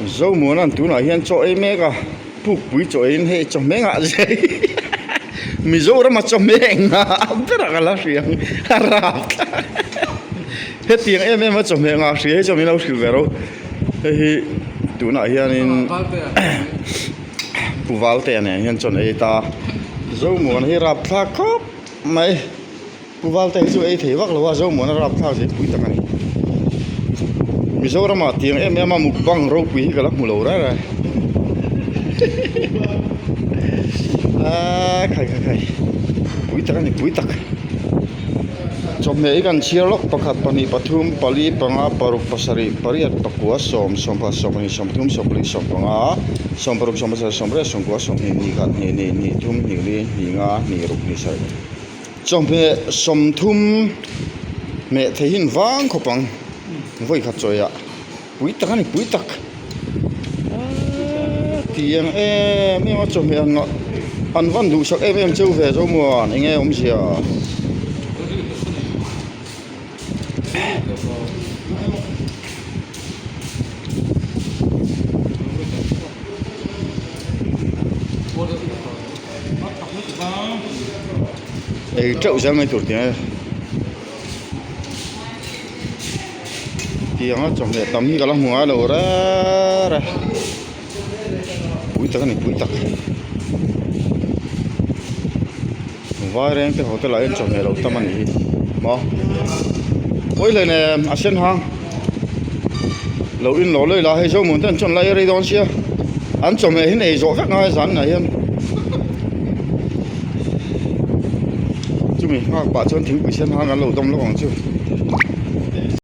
dấu muốn ăn tú nói hiện cho em mẹ cả phục quý cho em hệ cho mẹ ngã gì mi dấu đó mà cho mẹ ngã biết là cái riêng rạp hết tiếng em mà cho mẹ ngã gì cho mình đâu chịu về đâu thì tú nói hiện phụ vào tiền này hiện cho này ta dấu muốn thì rạp thà khóc mày phụ vào tiền cho ấy thì vắc là dấu muốn rạp thà gì quý tắc này mi dấu đó mà tiếng em mà mục băng râu quý cái lắc mù lầu đó rồi khai quý tắc cho mấy cái chia lóc pakhat pani pathum pali panga paruk pasari pariat pakua som pa som ni som thum som pali som panga som paruk som sa som re som kwa som ni gat ni thum ni nga ni ruk ni sai som thum me thein wang khopang voi khat choya quý tắc tiếng em mà chồng em ăn văn đủ sắc em châu về châu mùa anh nghe ông gì à ấy trậu ra ngay tuổi tiếng nó chồng để tắm như cái lăng mùa đầu ra quý tắc vài rèn cái hotel lại chồng này đầu tâm anh mà ôi lời này ASEAN hang lâu in lỗ lời là hay dấu muốn tên chọn lại đây đón xia anh chồng này này rõ các ngay rắn này em chúng mình các bạn chọn thiếu ASEAN hang ăn lâu tâm nó còn chưa